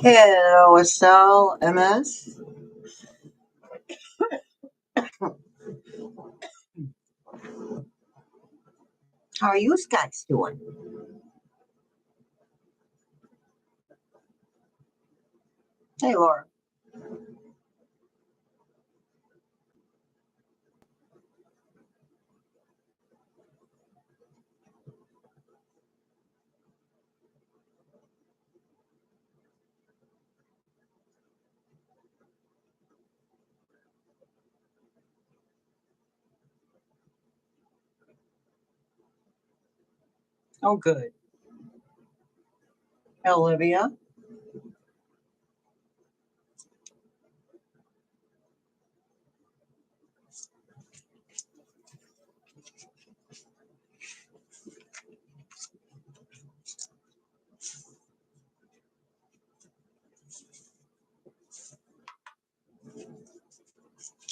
Hello, Estelle, MS. How are you guys doing? Hey, Laura. Oh, good. Olivia.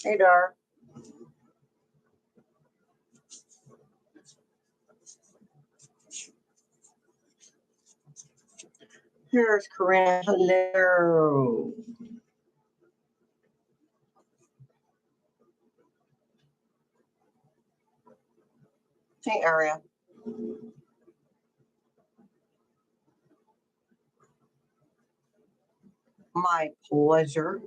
Hey, Dar. Here's Corinne. Hello. Hey, Aria. My pleasure.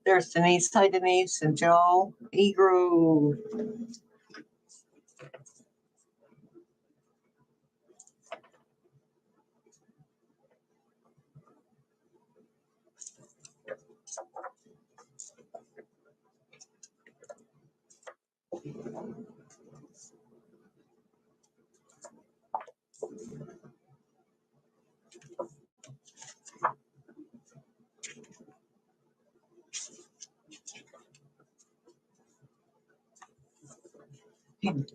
There's Denise. Hi, Denise and Joe. Egrew.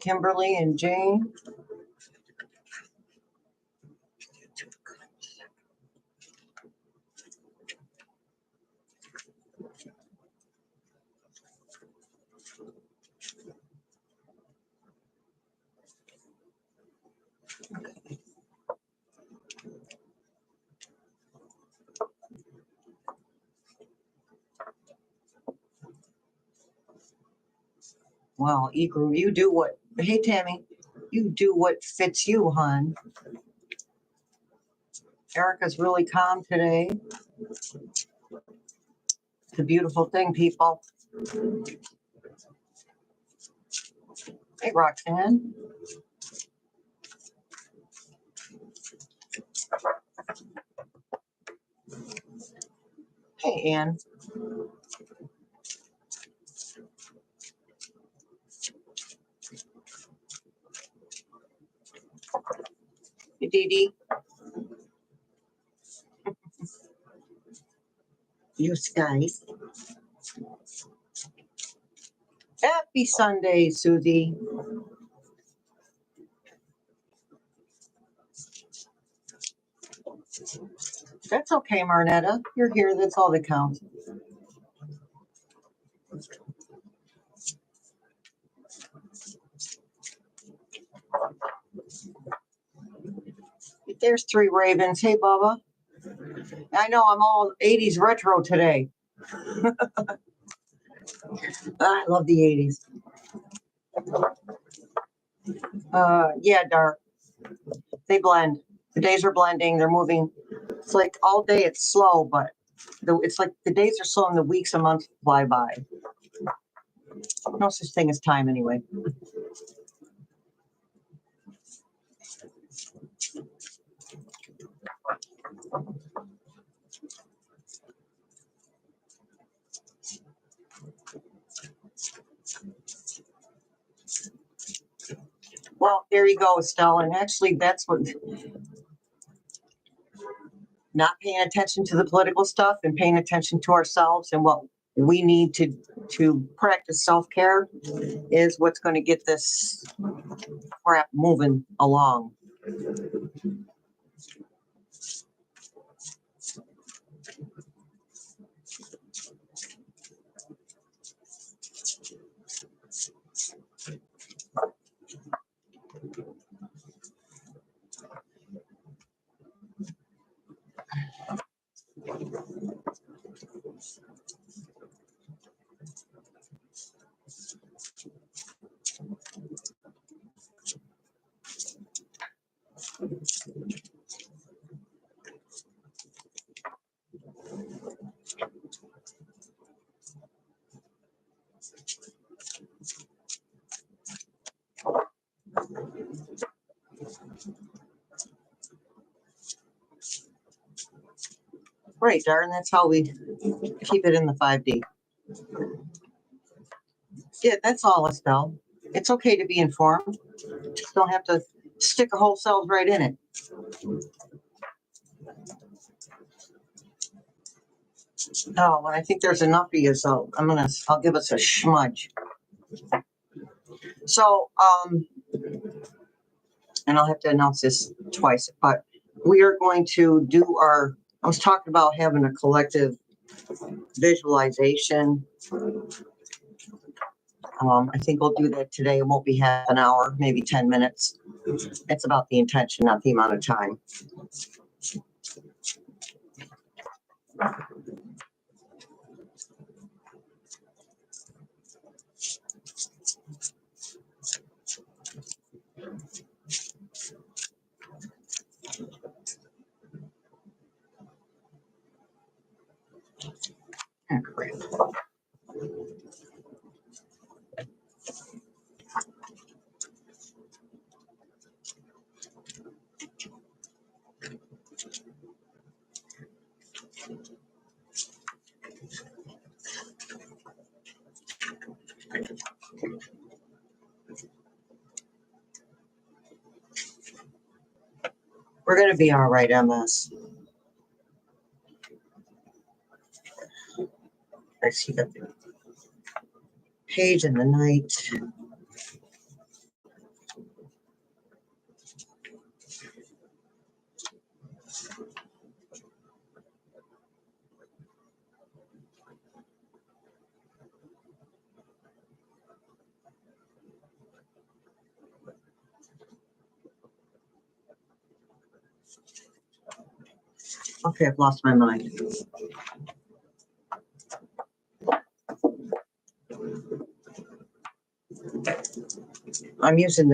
Kimberly and Jane. Well, Egrew, you do what? Hey, Tammy. You do what fits you, hon. Erica's really calm today. It's a beautiful thing, people. Hey, Roxanne. Hey, Ann. Hey, Dee Dee. You guys. Happy Sunday, Susie. That's okay, Marnetta. You're here. That's all that counts. There's three ravens. Hey, Bubba. I know I'm all 80s retro today. I love the 80s. Yeah, Dark. They blend. The days are blending. They're moving. It's like all day it's slow, but it's like the days are slow and the weeks and months fly by. No such thing as time anyway. Well, there you go, Estelle. And actually, that's what, not paying attention to the political stuff and paying attention to ourselves and what we need to practice self-care is what's going to get this crap moving along. Right, darn, that's how we keep it in the 5D. Yeah, that's all, Estelle. It's okay to be informed. Just don't have to stick our whole selves right in it. Oh, well, I think there's enough of you, so I'll give us a smudge. So, and I'll have to announce this twice, but we are going to do I was talking about having a collective visualization. I think we'll do that today. It won't be half an hour, maybe 10 minutes. It's about the intention, not the amount of time. Oh, crap. We're going to be all right, MS. I see the page in the night. Okay, I've lost my mind. I'm using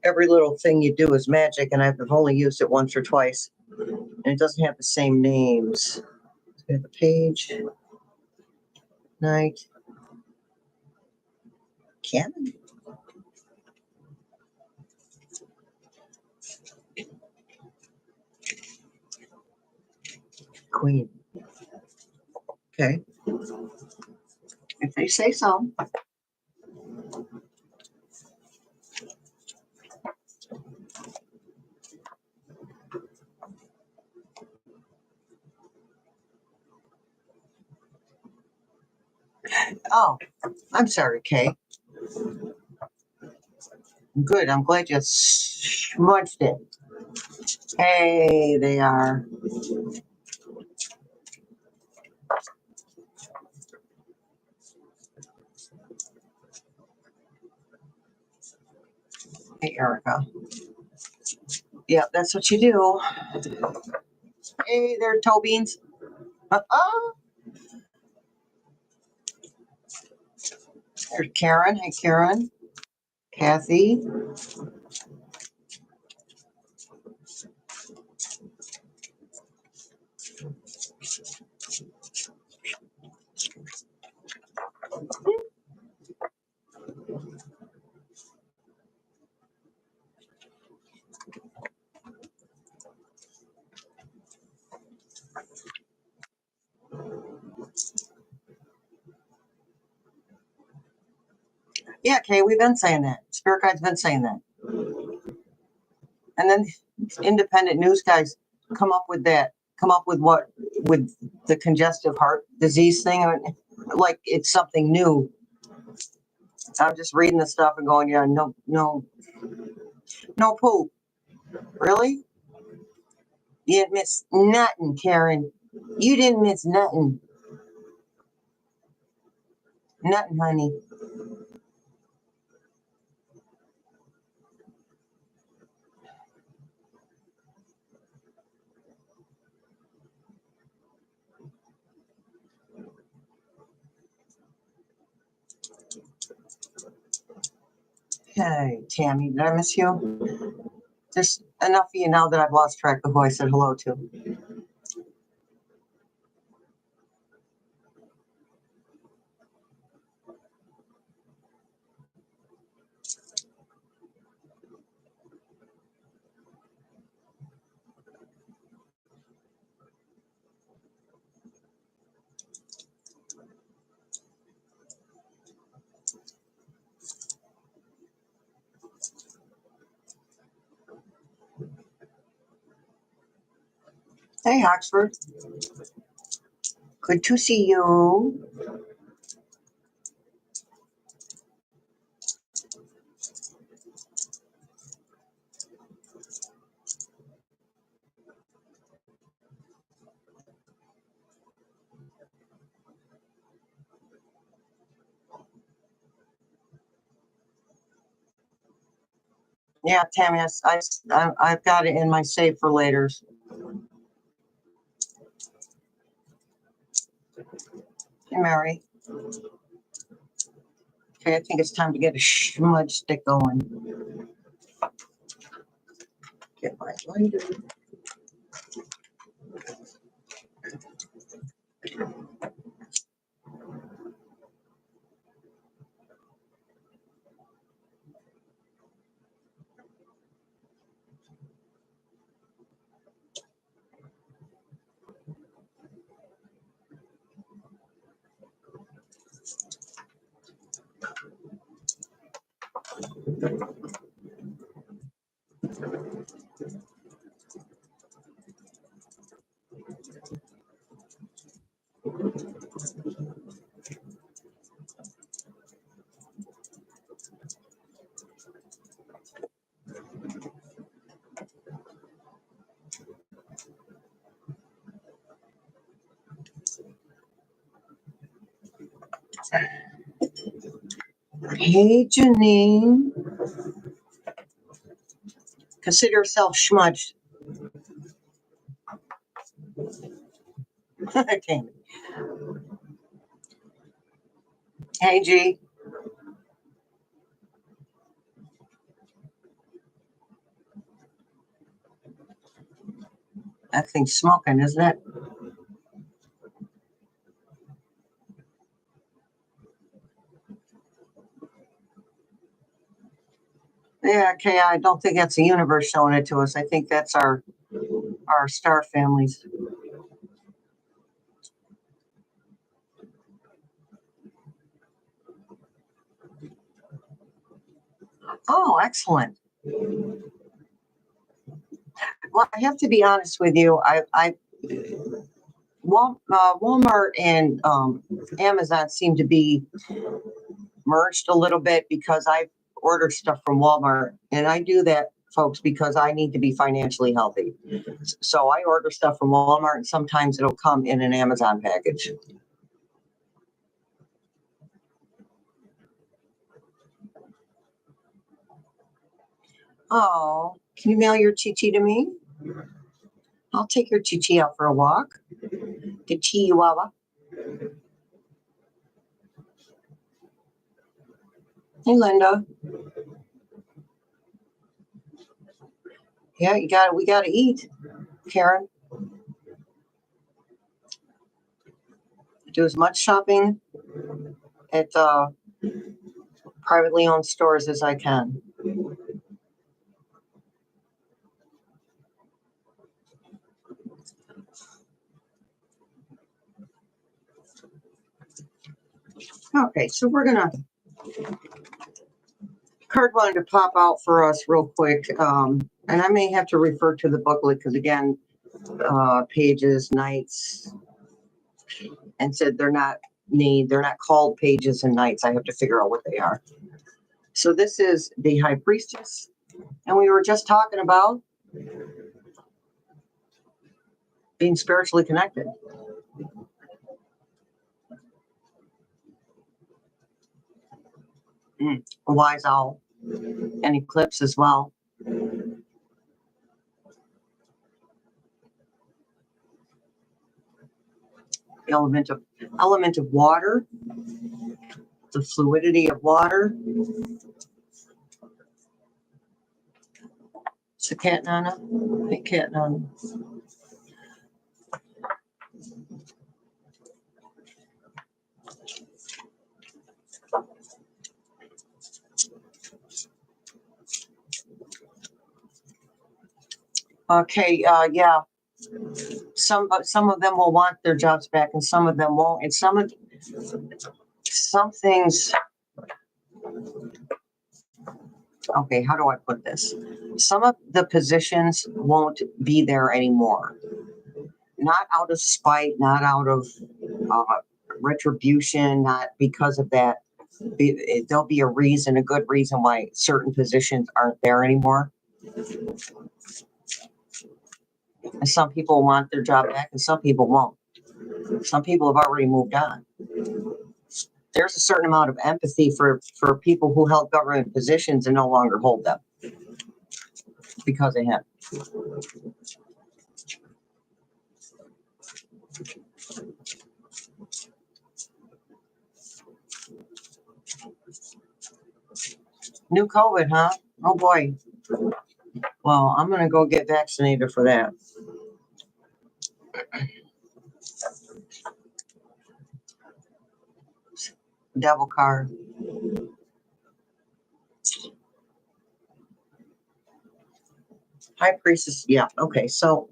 every little thing you do is magic, and I've only used it once or twice. And it doesn't have the same names. We have the page, night, canon. Queen. Okay. If they say so. Oh, I'm sorry, Kay. Good. I'm glad you smudged it. Hey, they are. Hey, Erica. Yeah, that's what you do. Hey there, toe beans. There's Karen. Hey, Karen. Kathy. Yeah, Kay, we've been saying that. Spirit Guide's been saying that. And then independent news guys come up with what, with the congestive heart disease thing, like it's something new. I'm just reading the stuff and going, yeah, no poop. Really? You didn't miss nothing, Karen. You didn't miss nothing. Nothing, honey. Hey, Tammy, did I miss you? There's enough of you now that I've lost track of who I said hello to. Hey, Oxford. Good to see you. Yeah, Tammy, I've got it in my save for later. Hey, Mary. Okay, I think it's time to get a smudge stick going. Get my lighter. Hey, Janine. Consider yourself smudged. Tammy. Hey, G. That thing's smoking, isn't it? Yeah, okay, I don't think that's the universe showing it to us. I think that's our star families. Oh, excellent. Well, I have to be honest with you. Walmart and Amazon seem to be merged a little bit because I order stuff from Walmart, and I do that, folks, because I need to be financially healthy. So I order stuff from Walmart, and sometimes it'll come in an Amazon package. Oh, can you mail your Chi to me? I'll take your Chi out for a walk. The Chihuahua. Hey, Linda. Yeah, we got to eat, Karen. Do as much shopping at privately owned stores as I can. Okay, so we're gonna card wanted to pop out for us real quick. And I may have to refer to the booklet because again, pages, nights, and said they're not called pages and nights. I have to figure out what they are. So this is the High Priestess. And we were just talking about being spiritually connected. A wise owl. And eclipse as well. Element of water. The fluidity of water. It's a cat, Nana. Hey, cat, Nana. Okay, yeah. Some of them will want their jobs back, and some of them won't. And some things. Okay, how do I put this? Some of the positions won't be there anymore. Not out of spite, not out of retribution, not because of that. There'll be a reason, a good reason why certain positions aren't there anymore. And some people want their job back and some people won't. Some people have already moved on. There's a certain amount of empathy for people who held government positions and no longer hold them because they have. New COVID, huh? Oh boy. Well, I'm going to go get vaccinated for that. Devil card. High Priestess. Yeah. Okay. So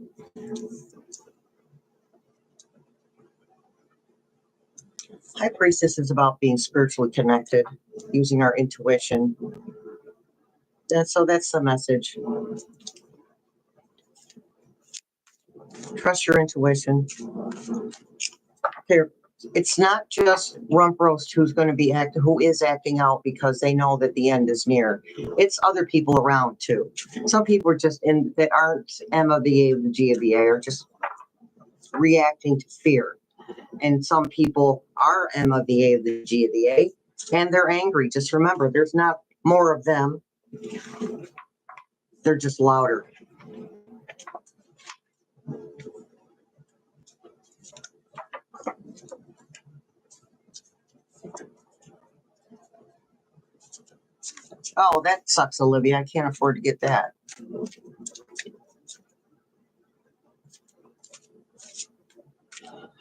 High Priestess is about being spiritually connected, using our intuition. So that's the message. Trust your intuition. Okay. It's not just Rump Roast who is acting out because they know that the end is near. It's other people around too. Some people are just that aren't M of the A of the G of the A, are just reacting to fear. And some people are M of the A of the G of the A, and they're angry. Just remember, there's not more of them. They're just louder. Oh, that sucks, Olivia. I can't afford to get that.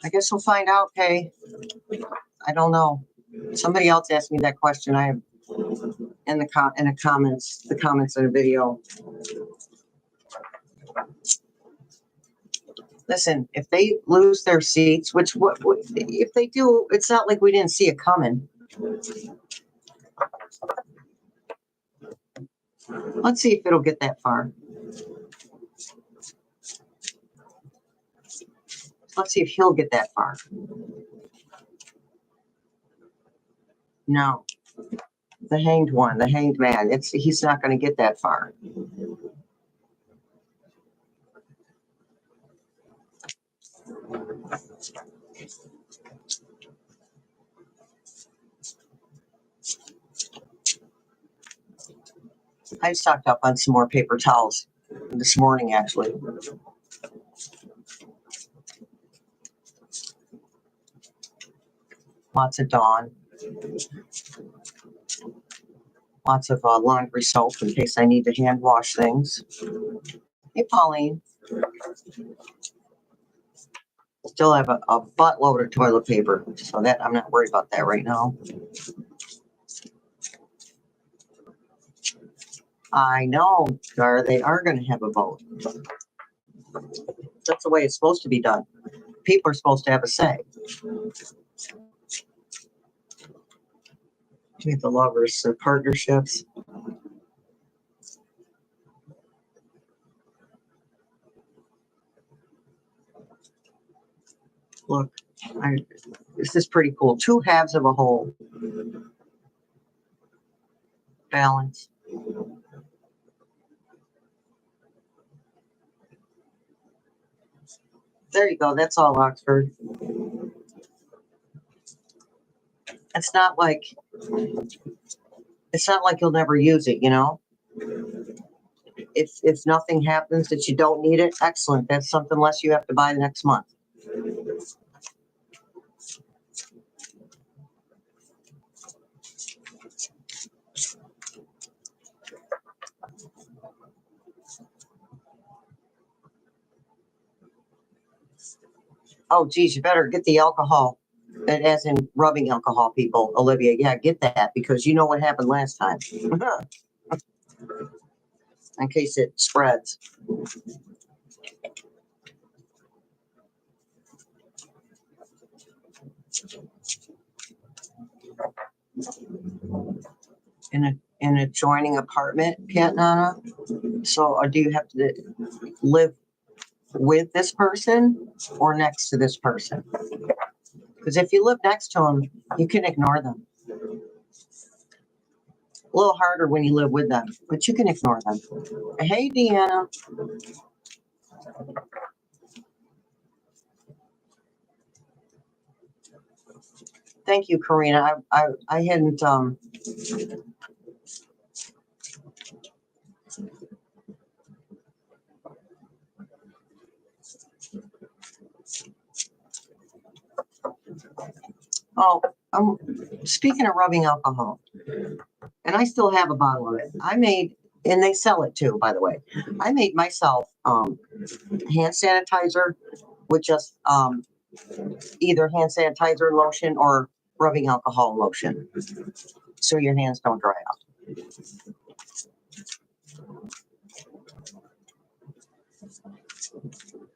I guess we'll find out, Kay. I don't know. Somebody else asked me that question. I have in the comments of the video. Listen, if they lose their seats, which if they do, it's not like we didn't see it coming. Let's see if it'll get that far. Let's see if he'll get that far. No. The hanged one, the hanged man. He's not going to get that far. I stocked up on some more paper towels this morning, actually. Lots of Dawn. Lots of laundry soap in case I need to hand wash things. Hey, Pauline. Still have a buttload of toilet paper, so that I'm not worried about that right now. I know, they are going to have a vote. That's the way it's supposed to be done. People are supposed to have a say. With the lovers and partnerships. Look, this is pretty cool. Two halves of a whole. Balance. There you go. That's all Oxford. It's not like you'll never use it, you know? If nothing happens that you don't need it, excellent. That's something less you have to buy the next month. Oh, geez, you better get the alcohol, as in rubbing alcohol, people. Olivia, yeah, get that, because you know what happened last time. In case it spreads. In an adjoining apartment, Cat Nana. So, or do you have to live with this person or next to this person? Because if you live next to them, you can ignore them. A little harder when you live with them, but you can ignore them. Hey, Deanna. Thank you, Karina. I hadn't Oh, speaking of rubbing alcohol, and I still have a bottle of it. I made, and they sell it too, by the way. I made myself hand sanitizer with just either hand sanitizer lotion or rubbing alcohol lotion, so your hands don't dry out.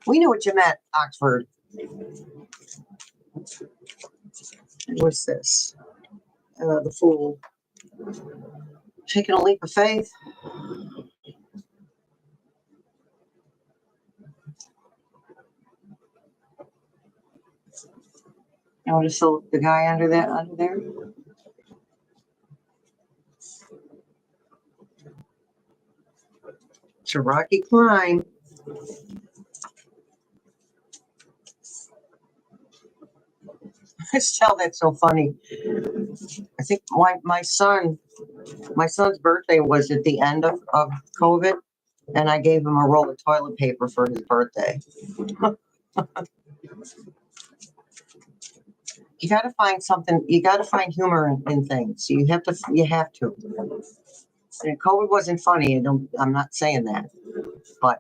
We knew what you meant, Oxford. What's this? The Fool. Taking a leap of faith. Notice the guy under there. It's a rocky climb. Tell that's so funny. I think my son's birthday was at the end of COVID, and I gave him a roll of toilet paper for his birthday. You got to find something. You got to find humor in things. You have to. And COVID wasn't funny. I'm not saying that, but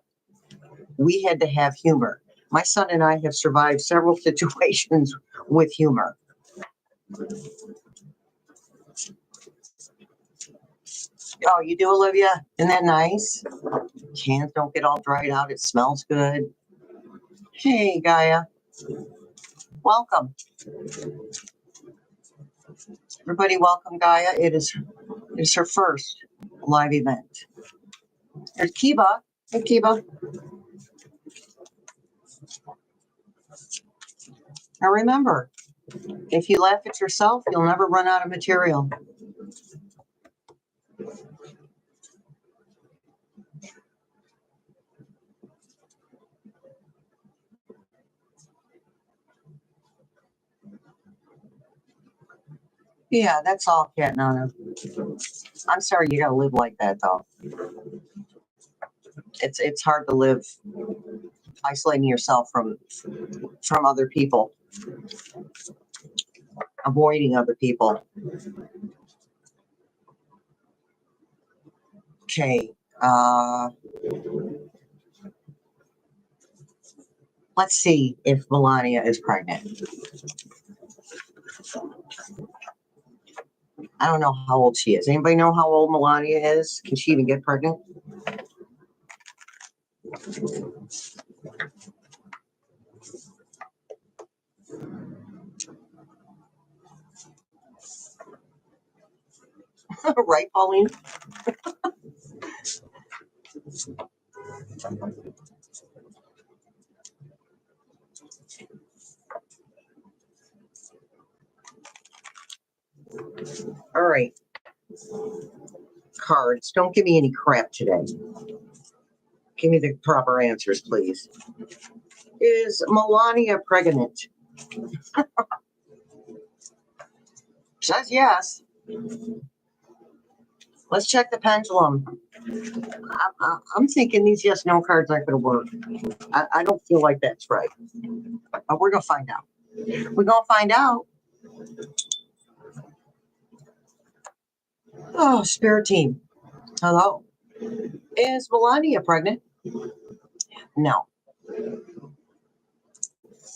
we had to have humor. My son and I have survived several situations with humor. Oh, you do, Olivia? Isn't that nice? Cans don't get all dried out. It smells good. Hey, Gaia. Welcome. Everybody welcome Gaia. It is her first live event. There's Kiba. Hey, Kiba. Now remember, if you laugh at yourself, you'll never run out of material. Yeah, that's all, Cat Nana. I'm sorry you gotta live like that, though. It's hard to live isolating yourself from other people, avoiding other people. Okay. Let's see if Melania is pregnant. I don't know how old she is. Anybody know how old Melania is? Can she even get pregnant? Right, Pauline? All right. Cards. Don't give me any crap today. Give me the proper answers, please. Is Melania pregnant? Says yes. Let's check the pendulum. I'm thinking these yes no cards aren't going to work. I don't feel like that's right. But we're going to find out. We're going to find out. Oh, spirit team. Hello. Is Melania pregnant? No.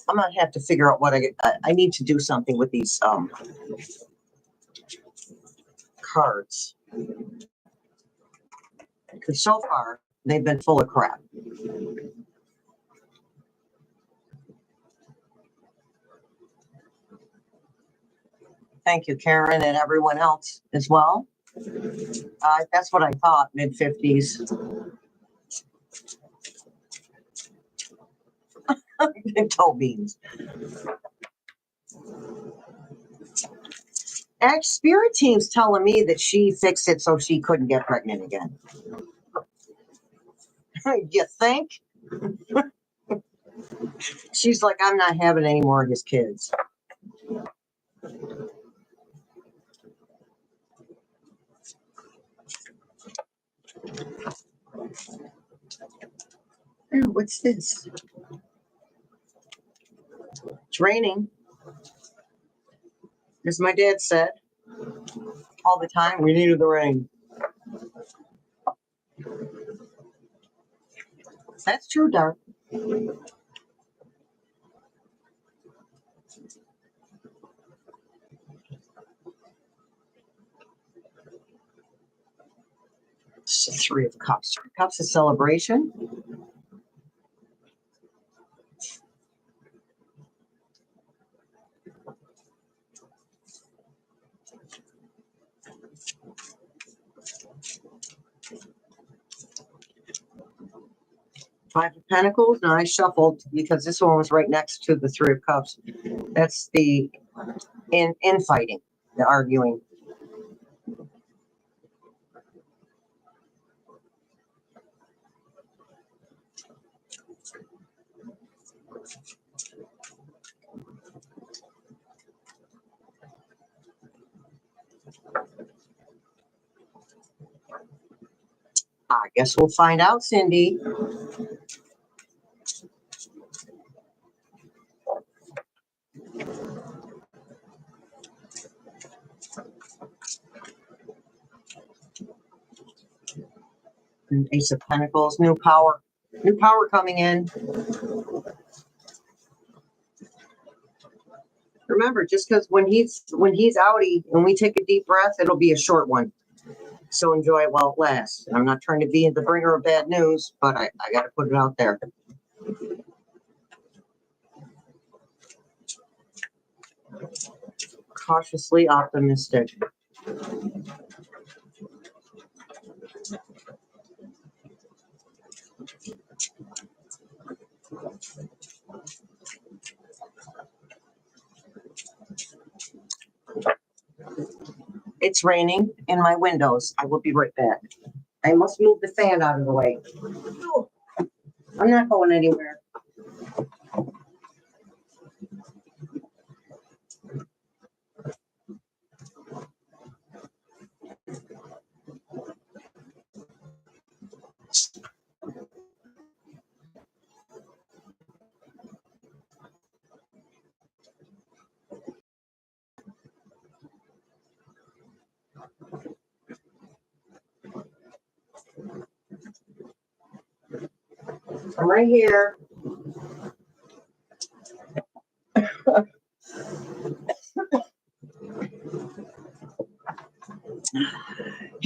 I'm going to have to figure out what I need to do something with these cards. Because so far, they've been full of crap. Thank you, Karen, and everyone else as well. That's what I thought, mid-50s. Toe beans. Actually, spirit team's telling me that she fixed it so she couldn't get pregnant again. You think? She's like, I'm not having any more of his kids. Oh, what's this? It's raining. As my dad said all the time, we needed the rain. That's true, Dark. It's the Three of Cups. Three of Cups is celebration. Five of Pentacles. Now I shuffled because this one was right next to the Three of Cups. That's the infighting, the arguing. I guess we'll find out, Cindy. And Ace of Pentacles, new power coming in. Remember, just because when he's outie and we take a deep breath, it'll be a short one. So enjoy it while it lasts. I'm not trying to be the bringer of bad news, but I got to put it out there. Cautiously optimistic. It's raining in my windows. I will be right back. I must move the fan out of the way. Oh, I'm not going anywhere. I'm right here. Had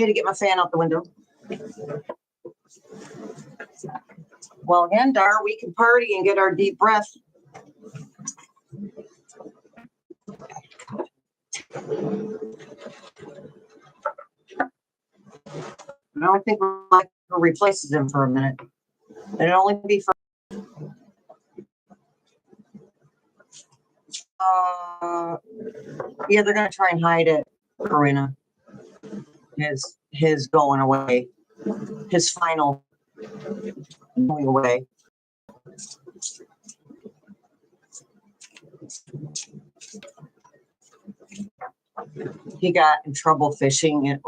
to get my fan out the window. Well, again, Dar, we can party and get our deep breath. I don't think Michael replaces him for a minute. It'll only be for. Yeah, they're gonna try and hide it, Karina. his going away, his final going away. He got in trouble fishing, and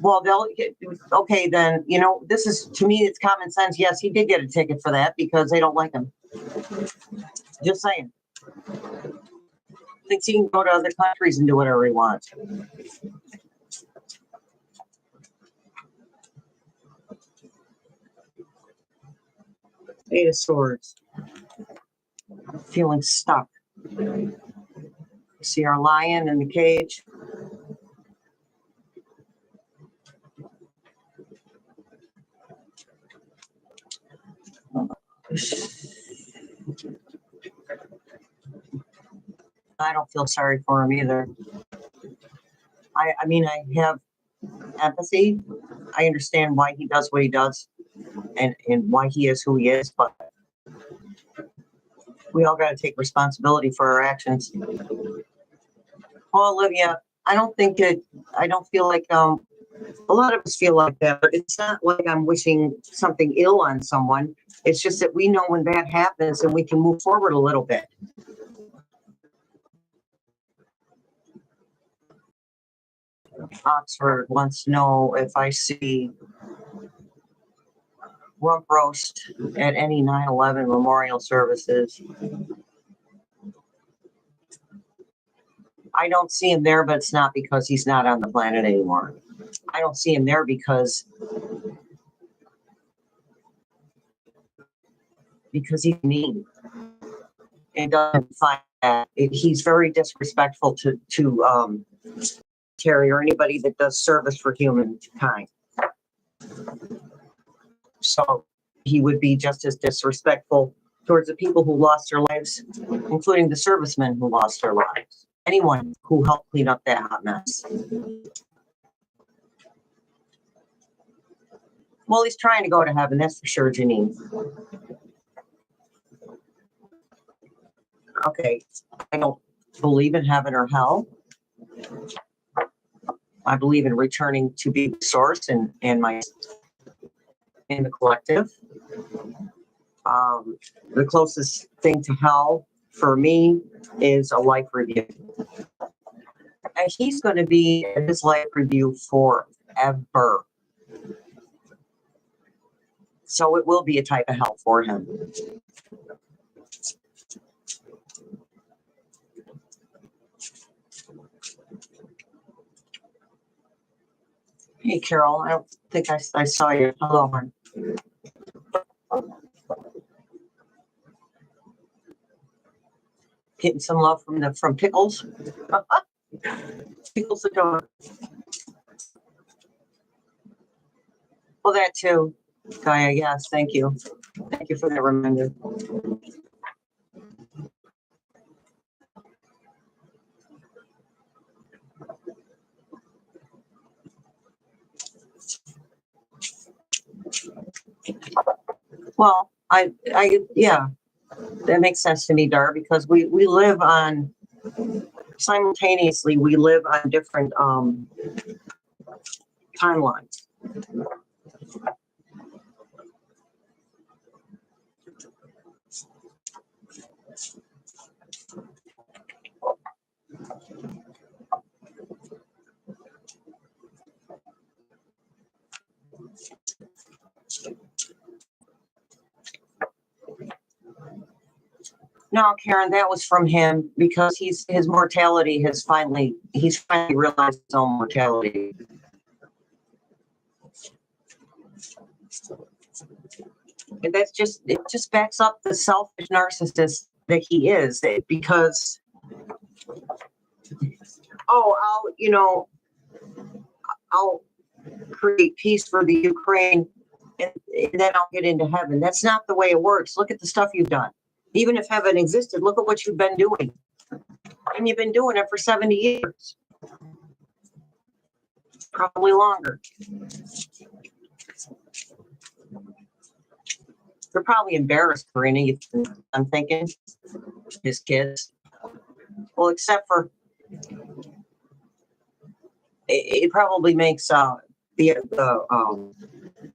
well, they'll get, okay, then, you know, this is, to me, it's common sense. Yes, he did get a ticket for that because they don't like him. Just saying. Thinks he can go to other countries and do whatever he wants. Eight of Swords. Feeling stuck. See our lion in the cage. I don't feel sorry for him either. I mean, I have empathy. I understand why he does what he does and why he is who he is, but we all got to take responsibility for our actions. Well, Olivia, I don't feel like, a lot of us feel like that, but it's not like I'm wishing something ill on someone. It's just that we know when that happens and we can move forward a little bit. Oxford wants to know if I see rump roast at any 9/11 memorial services. I don't see him there, but it's not because he's not on the planet anymore. I don't see him there because he's mean and doesn't find that. He's very disrespectful to Terry or anybody that does service for humankind. So he would be just as disrespectful towards the people who lost their lives, including the servicemen who lost their lives. Anyone who helped clean up that hot mess. Well, he's trying to go to heaven, that's for sure, Janine. Okay, I don't believe in heaven or hell. I believe in returning to be the source and in the collective. The closest thing to hell for me is a life review. And he's going to be in his life review forever. So it will be a type of hell for him. Hey, Carol, I don't think I saw you. Hello, hon. Getting some love from Pickles. Pickles the dog. Well, that too, Gaia. Yes, thank you. Thank you for that reminder. Well, yeah, that makes sense to me, Dar, because we live on, simultaneously, we live on different timelines. No, Karen, that was from him because his mortality he's finally realized his own mortality. And it just backs up the selfish narcissist that he is, because I'll create peace for the Ukraine and then I'll get into heaven. That's not the way it works. Look at the stuff you've done. Even if heaven existed, look at what you've been doing. And you've been doing it for 70 years. Probably longer. They're probably embarrassed, Karina. I'm thinking his kids. Well, except for it probably makes the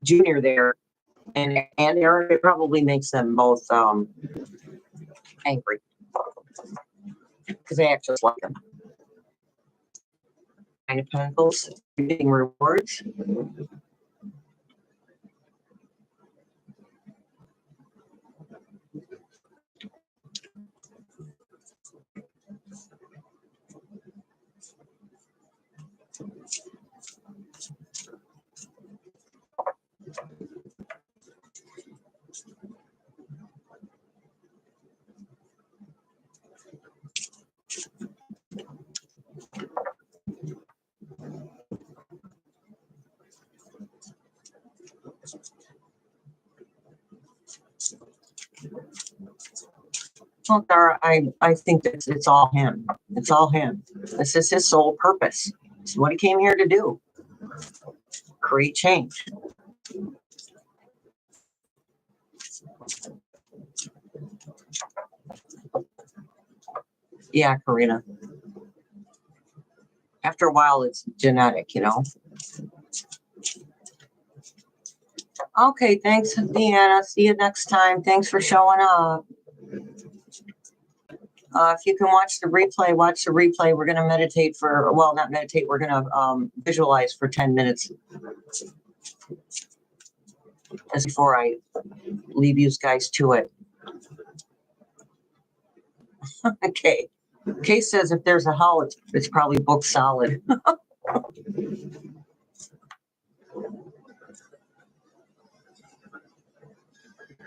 junior there and Eric, it probably makes them both angry because they act just like him. Nine of Pentacles, getting rewards. Well, Dara, I think that it's all him. It's all him. This is his sole purpose. It's what he came here to do. Create change. Yeah, Karina. After a while, it's genetic, you know. Okay, thanks, Deanna. See you next time. Thanks for showing up. If you can watch the replay, watch the replay. We're going to meditate for, well, not meditate. We're going to visualize for 10 minutes. As before I leave you guys to it. Okay. Kay says if there's a hell, it's probably booked solid.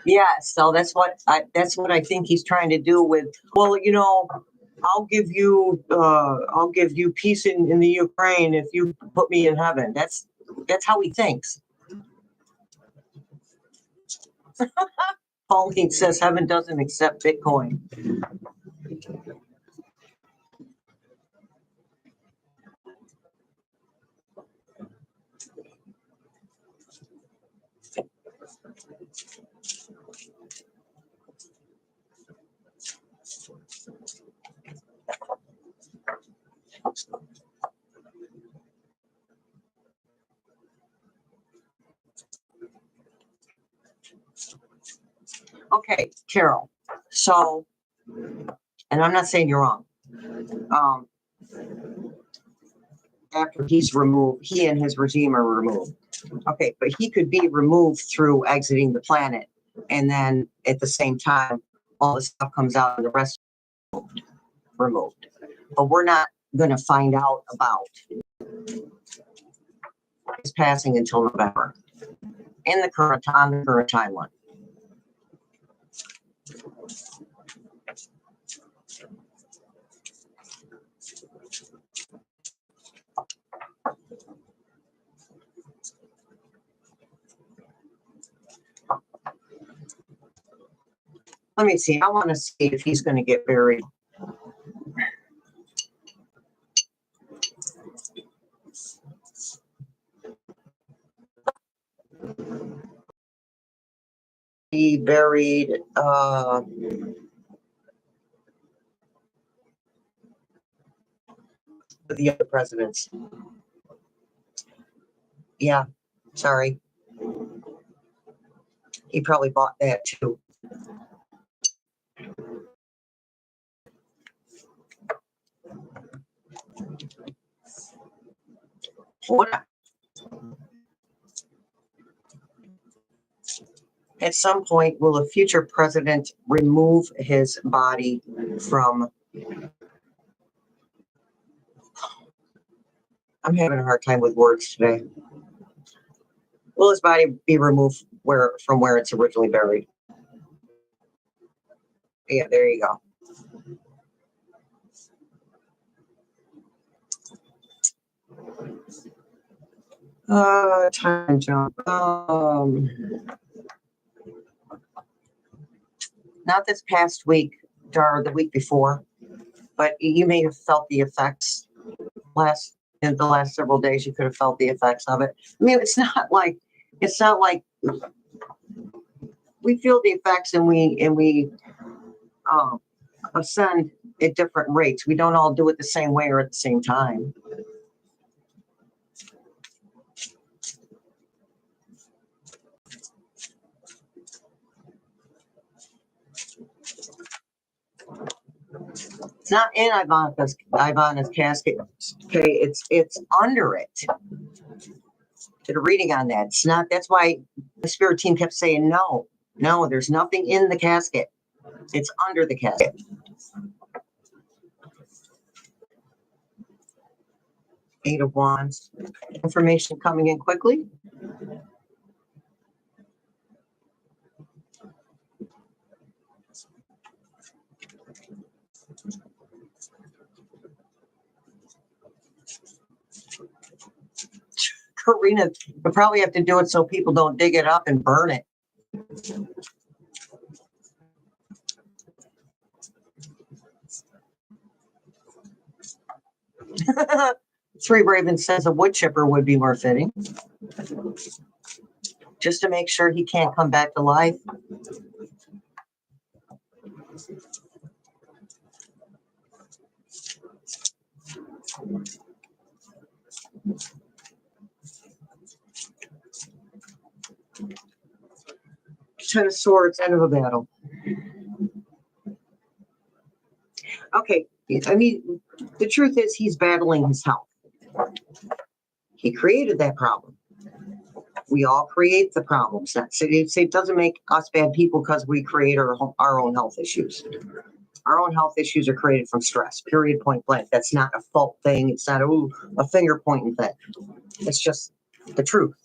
Yeah, so that's what I think he's trying to do with, well, you know, I'll give you peace in the Ukraine if you put me in heaven. That's how he thinks. Pauline says heaven doesn't accept Bitcoin. Okay, Carol. So, and I'm not saying you're wrong. After he's removed, he and his regime are removed. Okay, but he could be removed through exiting the planet, and then at the same time, all the stuff comes out and the rest removed. But we're not going to find out about his passing until November in the current timeline. Let me see. I want to see if he's going to get buried. Be buried with the other presidents. Yeah, sorry. He probably bought that too. What? At some point, will a future president remove his body from? I'm having a hard time with words today. Will his body be removed from where it's originally buried? Yeah, there you go. Time jump. Not this past week, or the week before, but you may have felt the effects in the last several days. You could have felt the effects of it. I mean, it's not like we feel the effects and we ascend at different rates. We don't all do it the same way or at the same time. not in Ivana's casket. Okay, it's under it. Did a reading on that. It's not. That's why the spirit team kept saying no. There's nothing in the casket. It's under the casket. Eight of Wands. Information coming in quickly. Karina, you probably have to do it so people don't dig it up and burn it. Three Raven says a wood chipper would be more fitting. Just to make sure he can't come back to life. Ten of Swords, end of a battle. Okay, I mean, the truth is he's battling his health. He created that problem. We all create the problems. It doesn't make us bad people because we create our own health issues. Our own health issues are created from stress, period, point blank. That's not a fault thing. It's not a finger pointing thing. It's just the truth.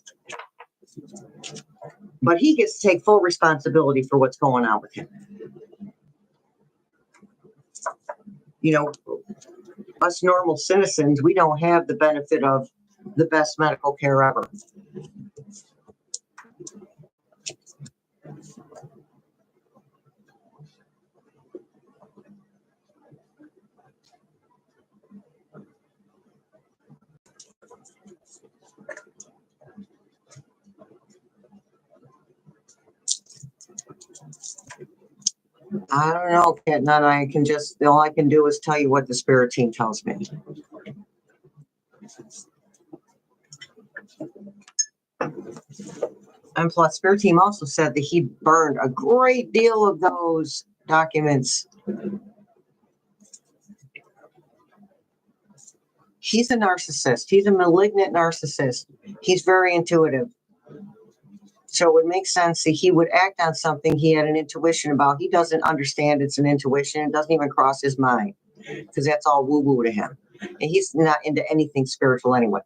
But he gets to take full responsibility for what's going on with him. You know, us normal citizens, we don't have the benefit of the best medical care ever. I don't know, Kat. None. All I can do is tell you what the spirit team tells me. And plus, spirit team also said that he burned a great deal of those documents. He's a narcissist. He's a malignant narcissist. He's very intuitive. So it would make sense that he would act on something he had an intuition about. He doesn't understand it's an intuition. It doesn't even cross his mind because that's all woo-woo to him. And he's not into anything spiritual anyway.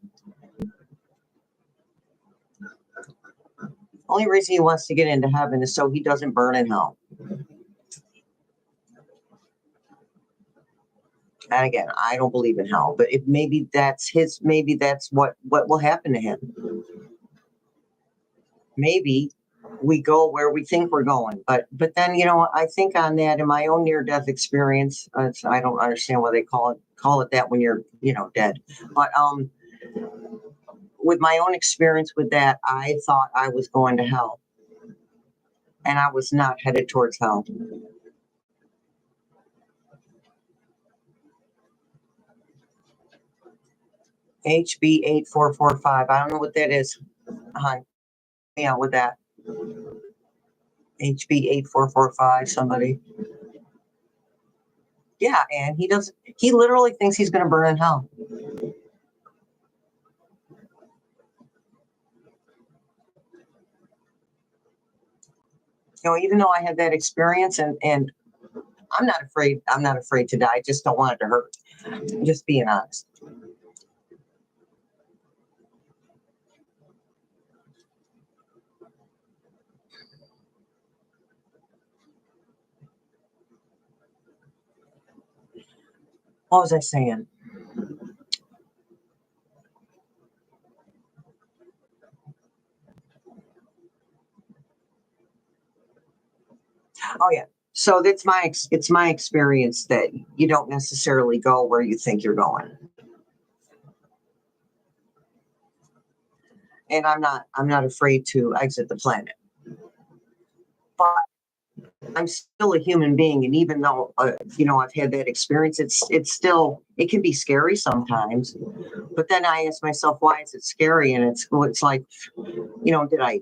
Only reason he wants to get into heaven is so he doesn't burn in hell. And again, I don't believe in hell, but maybe that's what will happen to him. Maybe we go where we think we're going, but then, you know, I think on that in my own near-death experience, I don't understand why they call it that when you're, you know, dead. But with my own experience with that, I thought I was going to hell, and I was not headed towards hell. HB8445. I don't know what that is, hon. Yeah, with that. HB8445, somebody. Yeah, and he literally thinks he's going to burn in hell. You know, even though I had that experience and I'm not afraid to die. I just don't want it to hurt. Just being honest. What was I saying? Oh yeah. So it's my experience that you don't necessarily go where you think you're going. And I'm not afraid to exit the planet. But I'm still a human being, and even though you know, I've had that experience, it can be scary sometimes. But then I ask myself, why is it scary? And it's like, you know, did I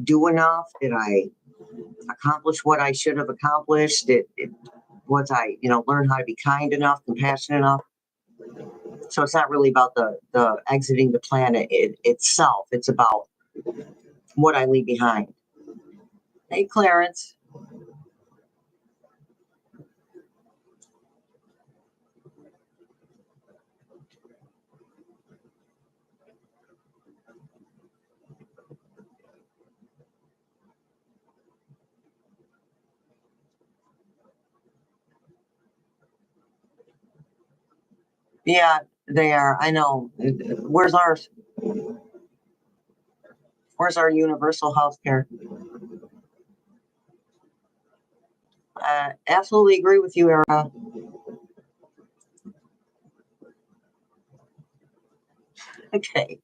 do enough? Did I accomplish what I should have accomplished? was I, learn how to be kind enough, compassionate enough. So it's not really about the exiting the planet itself. It's about what I leave behind. Hey, Clarence. Yeah, they are. I know. Where's ours? Where's our universal health care? Absolutely agree with you, Era. Okay.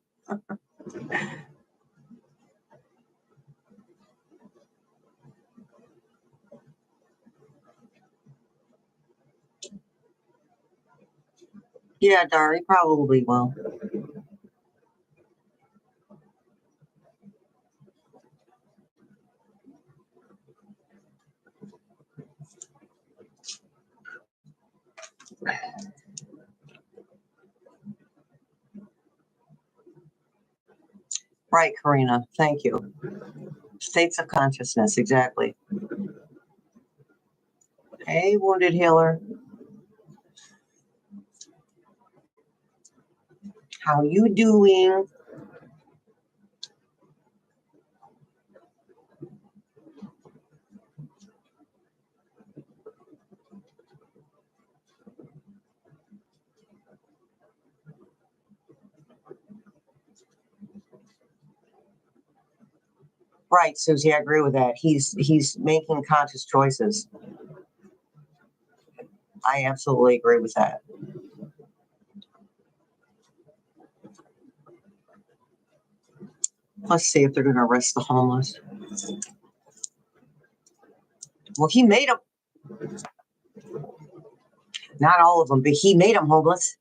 Yeah, Dari, probably will. Right, Karina. Thank you. States of consciousness, exactly. Hey, wounded healer. How you doing? Right, Susie, I agree with that. He's making conscious choices. I absolutely agree with that. Let's see if they're going to arrest the homeless. Well, he made them. Not all of them, but he made them homeless.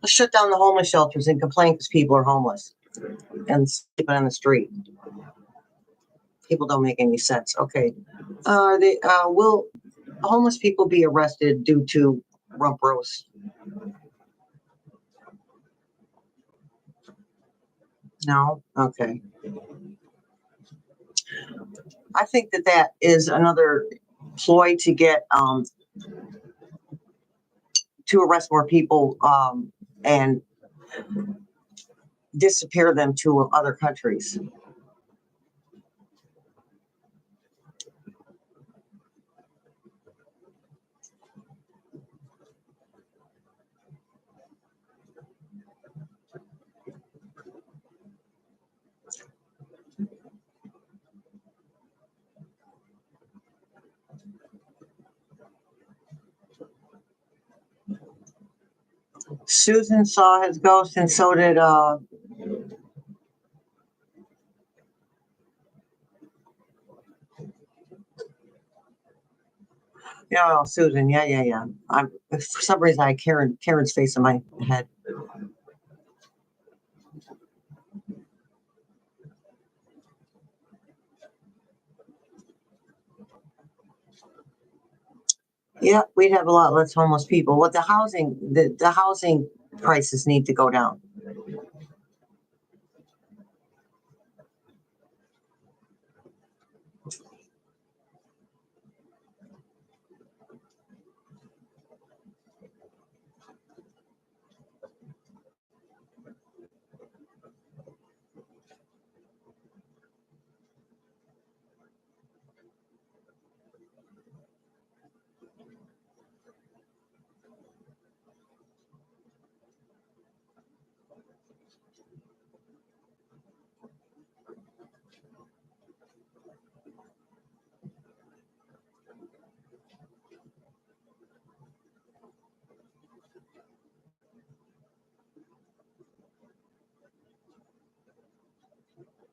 Let's shut down the homeless shelters and complain because people are homeless and sleeping on the street. People don't make any sense. Okay. Will homeless people be arrested due to rump roast? No? Okay. I think that is another ploy to get to arrest more people and disappear them to other countries. Susan saw his ghost, and so did Susan. Yeah. For some reason I had Karen's face in my head. Yeah, we'd have a lot less homeless people. What the housing prices need to go down.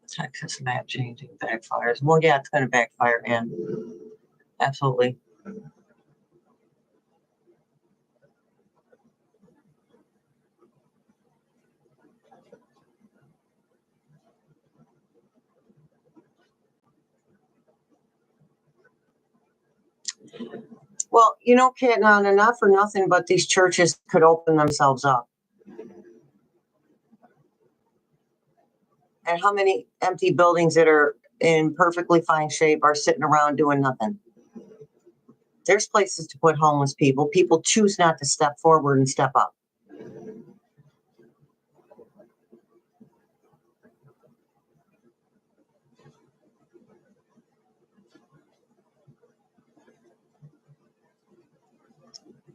Texas map changing backfires. Well, yeah, it's going to backfire, and absolutely. Well, you know, Kat, not for nothing, but these churches could open themselves up. And how many empty buildings that are in perfectly fine shape are sitting around doing nothing? There's places to put homeless people. People choose not to step forward and step up.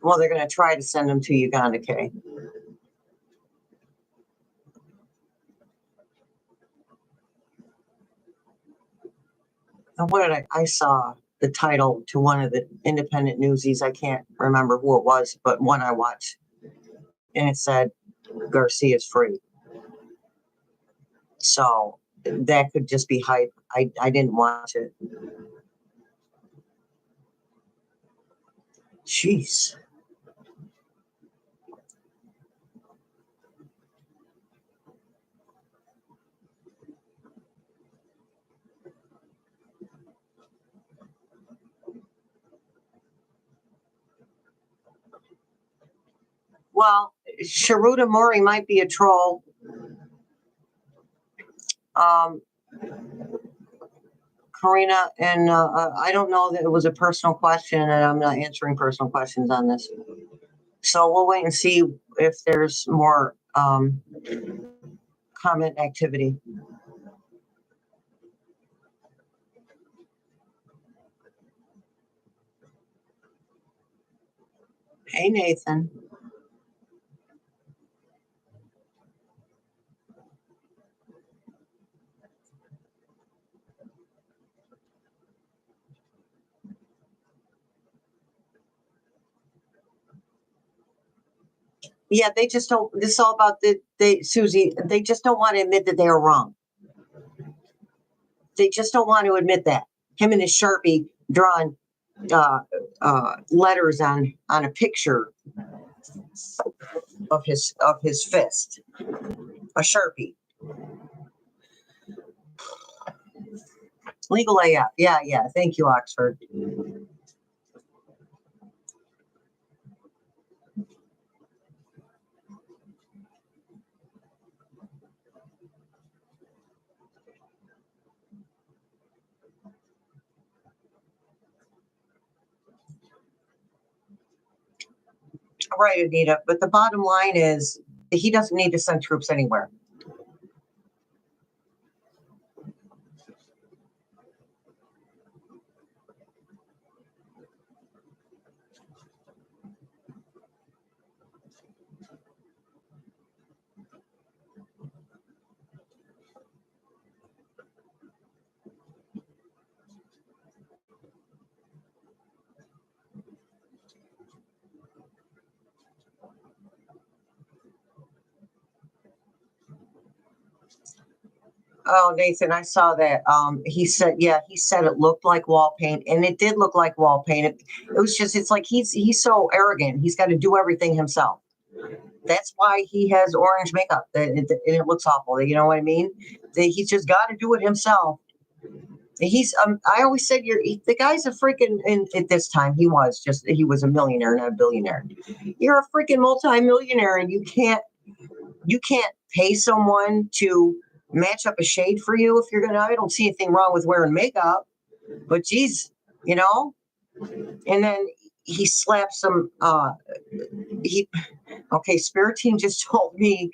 Well, they're going to try to send them to Uganda, Kay. And what did I saw the title to one of the independent newsies. I can't remember who it was, but one I watched. And it said, Garcia's free. So that could just be hype. I didn't watch it. Jeez. Well, Sharuda Mori might be a troll. Karina, and I don't know that it was a personal question, and I'm not answering personal questions on this. So we'll wait and see if there's more comment activity. Hey, Nathan. Yeah, they just don't. This is all about Susie. They just don't want to admit that they are wrong. They just don't want to admit that. Him and his Sharpie drawing letters on a picture of his fist, a Sharpie. Legal AF. Yeah. Thank you, Oxford. Right, Anita. But the bottom line is he doesn't need to send troops anywhere. Oh, Nathan, I saw that. He said it looked like wall paint, and it did look like wall paint. It was just, it's like he's so arrogant. He's got to do everything himself. That's why he has orange makeup, and it looks awful. You know what I mean? He's just got to do it himself. He's I always said the guy's a freaking, and at this time he was a millionaire, not a billionaire. You're a freaking multi-millionaire, and you can't pay someone to match up a shade for you. If you're gonna, I don't see anything wrong with wearing makeup, but geez, and then he slapped some Spirit Team just told me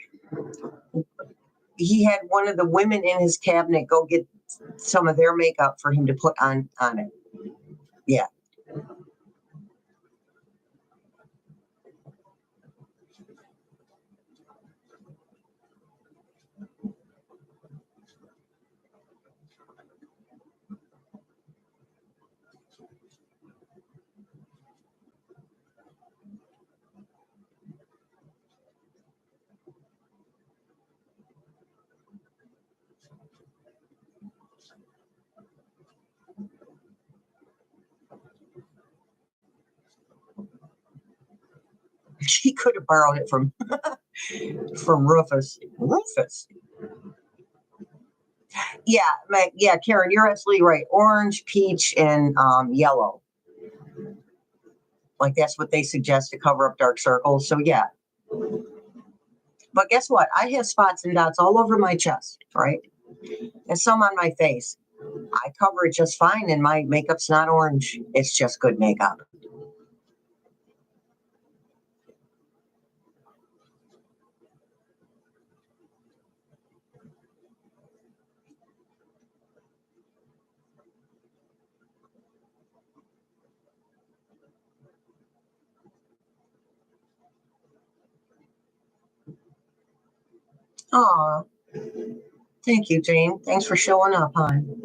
he had one of the women in his cabinet go get some of their makeup for him to put on it. Yeah. He could have borrowed it from Rufus. Yeah, Karen, you're absolutely right. Orange, peach, and yellow. Like that's what they suggest to cover up dark circles. So yeah. But guess what? I have spots and dots all over my chest, right? And some on my face. I cover it just fine, and my makeup's not orange. It's just good makeup. Aw, thank you, Jane. Thanks for showing up, hon.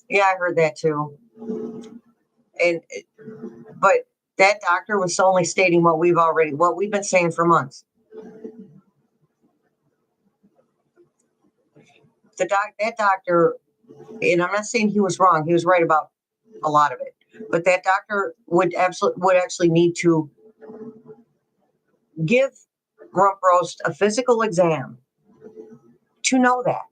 Yeah, I heard that too. And but that doctor was only stating what we've been saying for months. That doctor, and I'm not saying he was wrong. He was right about a lot of it. But that doctor would actually need to give Rump Roast a physical exam to know that.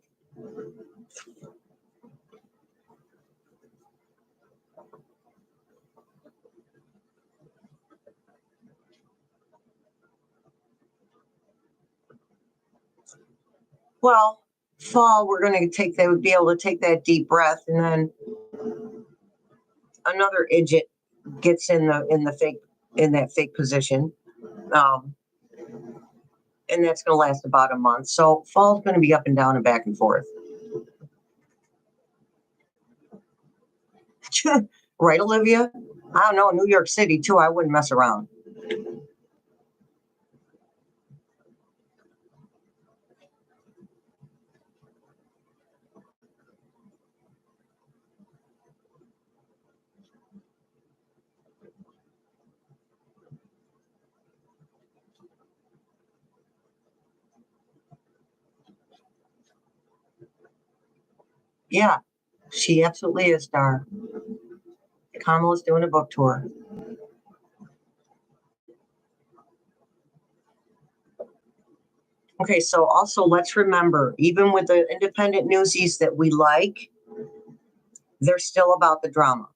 Well, fall, we're going to be able to take that deep breath, and then another idjit gets in that fake position, and that's going to last about a month. So fall's going to be up and down and back and forth. Right, Olivia? I don't know, New York City too. I wouldn't mess around. Yeah, she absolutely is, Dar. Kamala's doing a book tour. Okay, so also let's remember, even with the independent newsies that we like, they're still about the drama.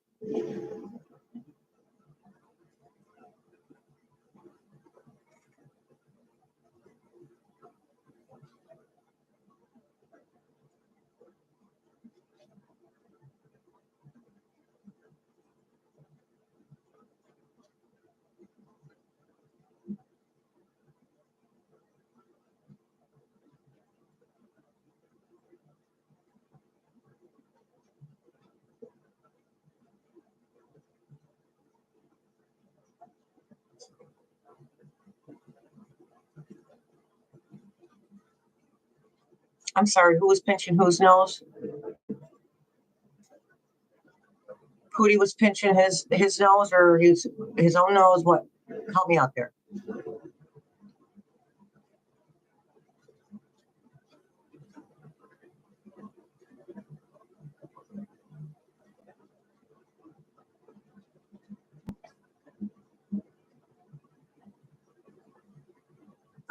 I'm sorry, who was pinching whose nose? Pootie was pinching his nose or his own nose. What? Help me out there.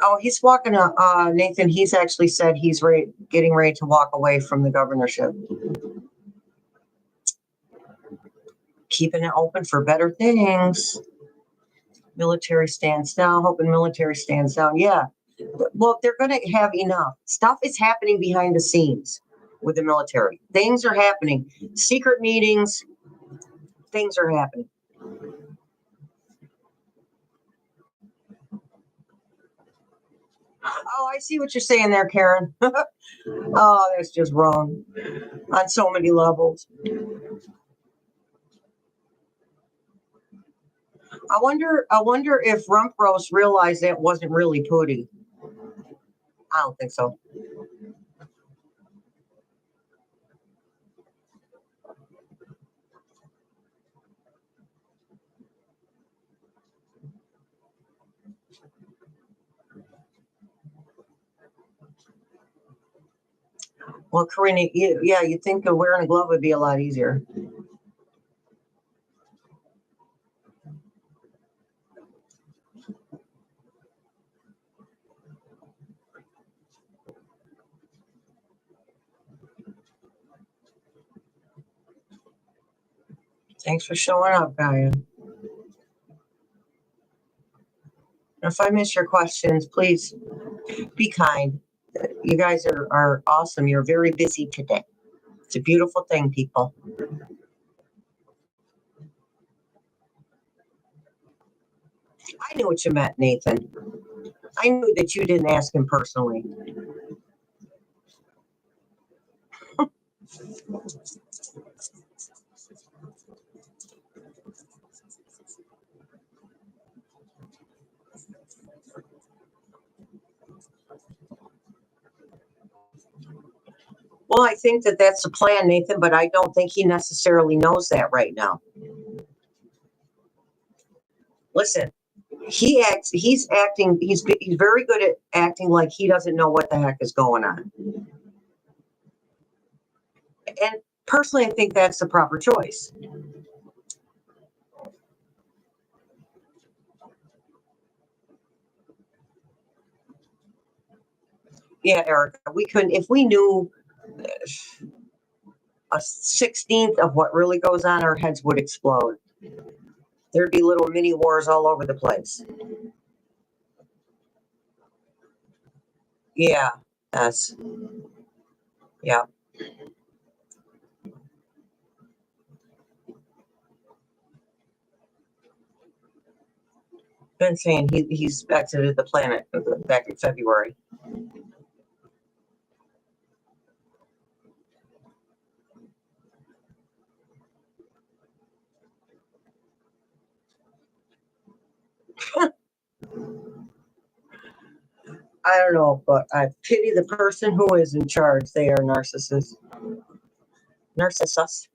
Oh, he's walking. Nathan. He's actually said he's getting ready to walk away from the governorship, keeping it open for better things. Military stands down. Hoping military stands down. Yeah. Well, they're going to have enough. Stuff is happening behind the scenes with the military. Things are happening. Secret meetings. Things are happening. Oh, I see what you're saying there, Karen. Oh, that's just wrong on so many levels. I wonder if Rump Roast realized that wasn't really Pootie. I don't think so. Well, Karina, you'd think that wearing a glove would be a lot easier. Thanks for showing up, Gaia. If I miss your questions, please be kind. You guys are awesome. You're very busy today. It's a beautiful thing, people. I knew what you meant, Nathan. I knew that you didn't ask him personally. Well, I think that that's the plan, Nathan, but I don't think he necessarily knows that right now. Listen, he's very good at acting like he doesn't know what the heck is going on. And personally, I think that's the proper choice. Yeah, Eric, we couldn't, if we knew a 16th of what really goes on, our heads would explode. There'd be little mini wars all over the place. Yeah, that's, yeah. Been saying he's exited the planet back in February. I don't know, but I pity the person who is in charge. They are narcissists. Narcissus.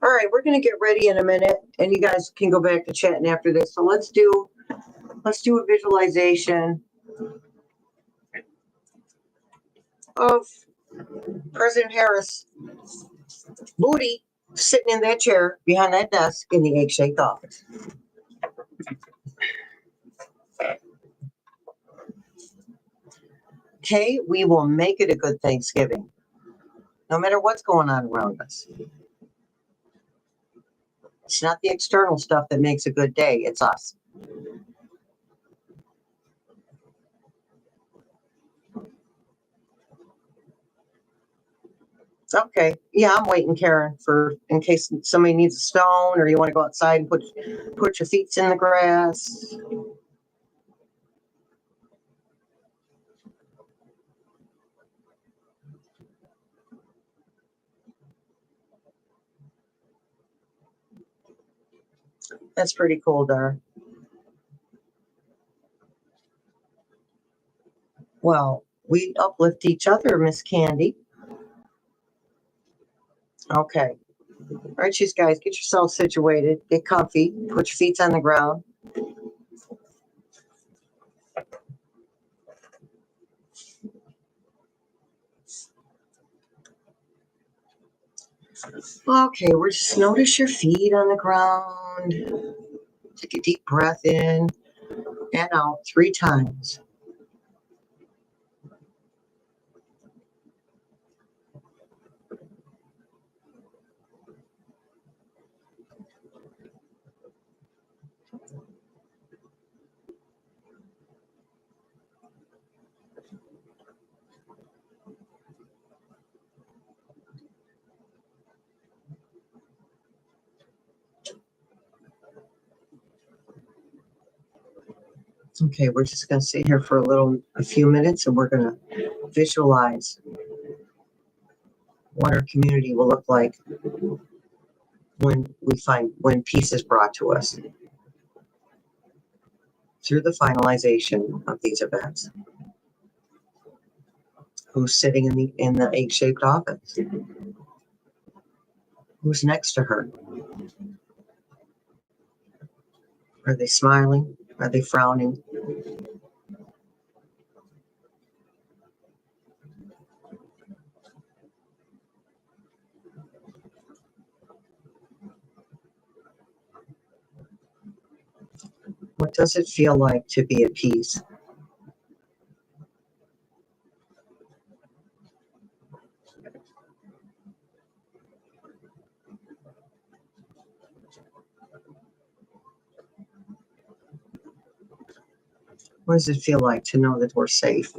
All right, we're going to get ready in a minute, and you guys can go back to chatting after this. So let's do a visualization of President Harris' booty sitting in that chair behind that desk in the egg-shaped office. Okay, we will make it a good Thanksgiving, no matter what's going on around us. It's not the external stuff that makes a good day, it's us. Okay, yeah, I'm waiting, Karen, for in case somebody needs a stone or you want to go outside and put your feet in the grass. That's pretty cool, Dar. Well, we uplift each other, Miss Candy. Okay. All right, you guys, get yourselves situated, get comfy, put your feet on the ground. Okay, we're just notice your feet on the ground. Take a deep breath in and out 3 times. Okay, we're just going to sit here for a few minutes, and we're going to visualize what our community will look like when peace is brought to us through the finalization of these events. Who's sitting in the egg-shaped office? Who's next to her? Are they smiling? Are they frowning? What does it feel like to be at peace? What does it feel like to know that we're safe?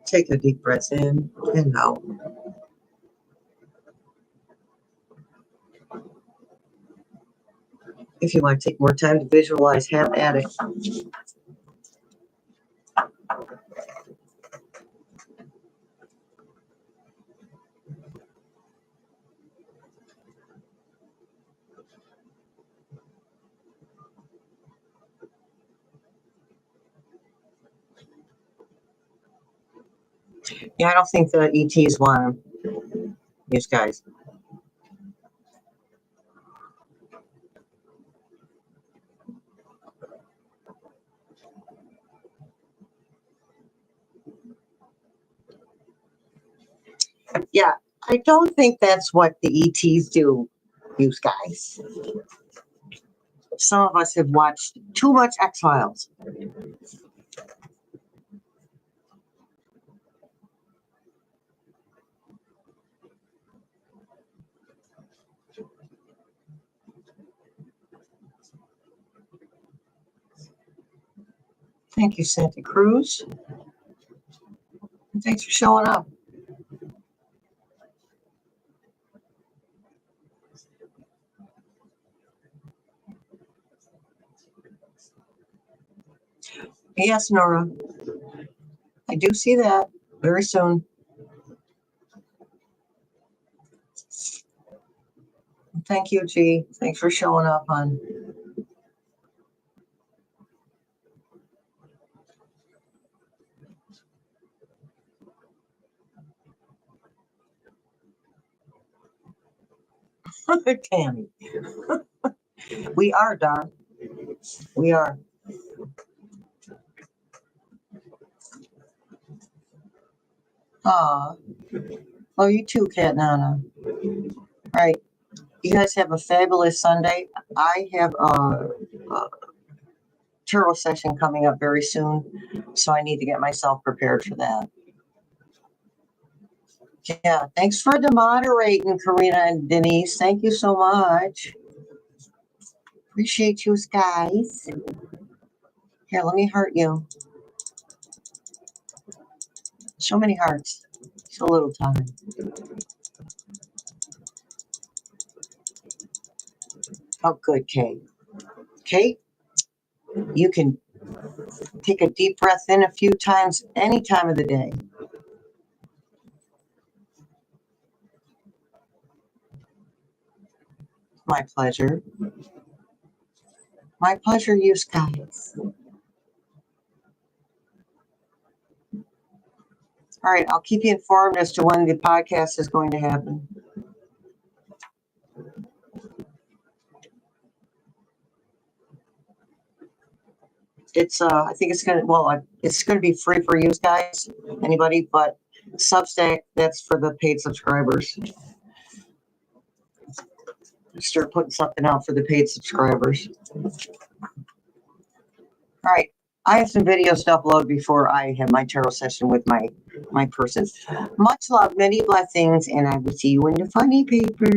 Take a deep breath in and out. If you want to take more time to visualize, have at it. Yeah, I don't think the ETs want them, these guys. Yeah, I don't think that's what the ETs do, you guys. Some of us have watched too much X-Files. Thank you, Santa Cruz. And thanks for showing up. Yes, Nora. I do see that very soon. Thank you, G. Thanks for showing up, hon. Tammy. We are, Dar. We are. Aw. Oh, you too, Cat Nana. All right. You guys have a fabulous Sunday. I have a tarot session coming up very soon, so I need to get myself prepared for that. Yeah, thanks for the moderating, Karina and Denise. Thank you so much. Appreciate you guys. Here, let me heart you. So many hearts. So little time. Oh, good, Kate. Kate, you can take a deep breath in a few times any time of the day. My pleasure. My pleasure, you guys. All right, I'll keep you informed as to when the podcast is going to happen. It's I think it's gonna be free for you guys, anybody, but Substack, that's for the paid subscribers. Start putting something out for the paid subscribers. All right, I have some videos to upload before I have my tarot session with my person. Much love, many blessings, and I will see you in the funny paper.